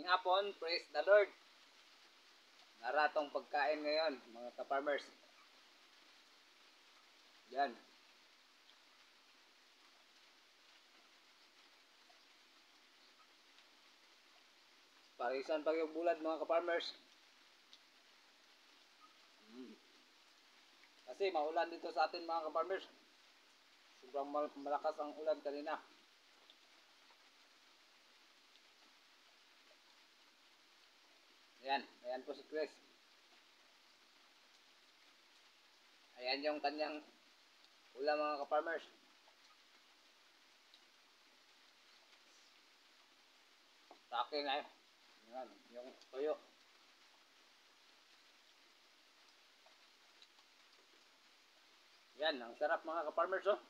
Magandang hapon, praise the Lord. Naratong pagkain ngayon, mga ka-farmers. Yan. Parisan pag yung bulad, mga ka-farmers. Kasi maulan dito sa atin, mga ka-farmers. Sobrang malakas ang ulan kanina. Ayan po si Chris. Ayan yung kanyang ulam, mga ka-farmers. Sa akin ay, yan, yung toyo. Yan, ang sarap, mga ka-farmers, oh.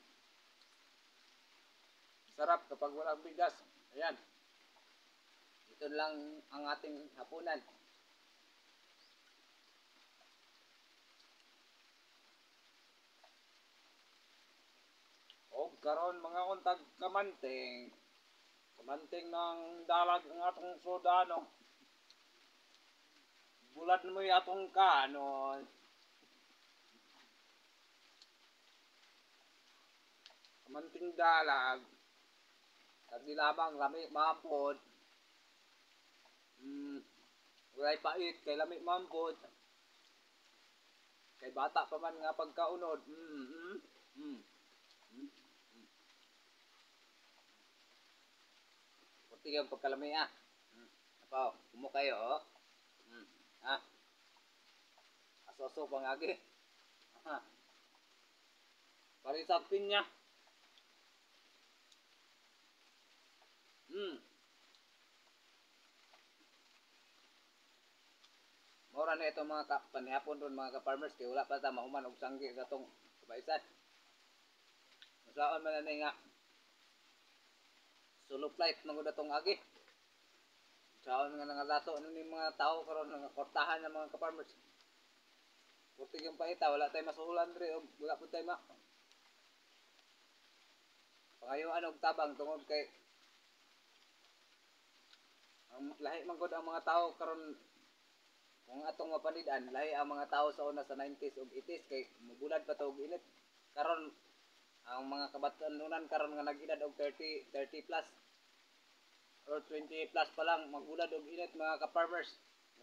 Sarap kapag walang bigas. Ayan. Ito lang ang ating hapunan. O karon mga untag kamanting. Kamanting ng dalag ang atong sodano. Bulat mo yung atong kanon. Kamanting dalag. Tagdi lamang lami mampod. Ulay pait kay lami mampod. Kay bata pa man nga pagkaunod. Puti yung pagkalami ah. Apo, kumo kayo oh. Ha? Asoso pangagi. Ha? Parisap pinya. Mora na ito mga panihapon ron mga ka-farmers kay wala pa ta mahuman og sanggi sa tong kabaisan. Masaon man na nga solo flight mangud atong agi. Saon nga nangalato ni mga tao karon nga kortahan ng mga ka-farmers. Puti yung paita wala tay masuhulan diri og wala pud tay ma. Pangayuan og tabang tungod kay ang lahi man gud ang mga tao karon kung atong mapanidan lahi ang mga tao sa una sa 90s ug 80s kay mubulad pa to og init. Karon ang mga kabatanunan karon nga nag-edad og 30 plus or 20 plus pa lang magbulad og init mga ka-farmers.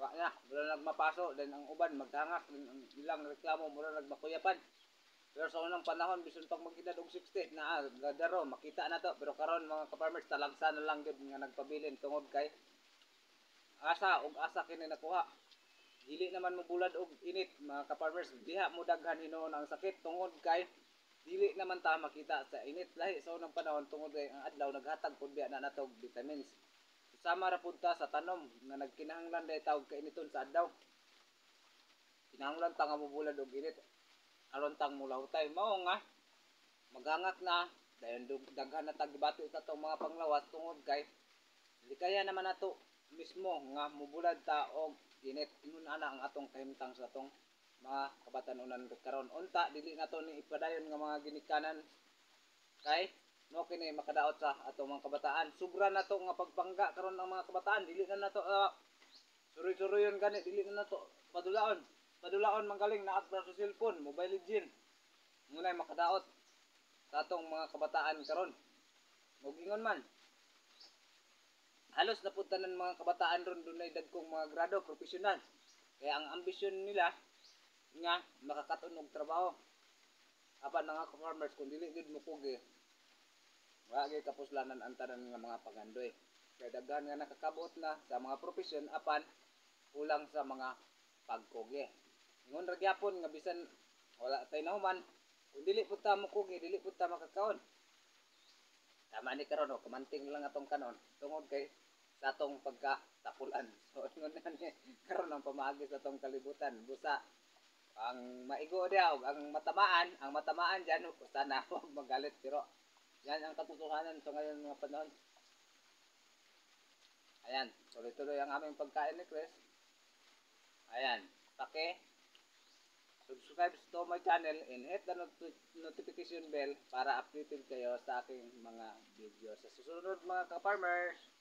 Wa na, wala nagmapaso then ang uban magtangak ang ilang reklamo mura nagmakuyapan. Pero sa unang panahon bisan pag mag-edad og 60 na gadaro makita na to pero karon mga ka-farmers talagsa na lang gyud nga nagpabilin tungod kay asa kini nakuha. Dili naman mobulad og init mga ka-farmers diha mo daghan hinuon ang sakit tungod kay dili naman ta makita sa init lahi sa unang panahon tungod kay ang adlaw naghatag pud biya na natog vitamins. Sama ra pud ta sa tanom nga nagkinahanglan day tawag kainiton sa adlaw. Kinahanglan ta nga mobulad og init aron tang mulawtay mao nga maghangak na dayon daghan na tagibati sa tong mga panglawas tungod kay dili kaya naman nato mismo nga mobulad ta og init ingon ana ang atong kahimtang sa atong mga kabatanunan karon unta dili nato ni ipadayon nga mga ginikanan kay no kini makadaot sa atong mga kabataan sobra nato nga pagpangga karon ang mga kabataan dili na nato suroy-suroyon gani dili na nato padulaon manggaling naat sa cellphone mobile legend ngunay makadaot sa atong mga kabataan karon ug ingon man halos na tanan mga kabataan ron dunay dagkong mga grado professional kaya ang ambisyon nila nga makakaton og trabaho apan mga farmers kung dili gid mopugi wala gyud kapuslanan ang tanan nga mga pagandoy kay daghan nga nakakabot na sa mga profesyon apan kulang sa mga pagkugi ingon ra gyapon nga bisan wala tay nahuman kung dili pud ta mokugi dili pud ta makakaon tama ni karon kamanting lang atong kanon tungod kay sa atong pagkatapulan so ingon na ni karon ang pamaagi sa atong kalibutan busa ang maigo diya ang matamaan diyan sana wag magalit pero yan ang katotohanan sa ngayon mga panahon. Ayan, tuloy-tuloy ang aming pagkain ni Chris. Ayan, subscribe to my channel and hit the notification bell para updated kayo sa aking mga video sa susunod mga ka-farmers.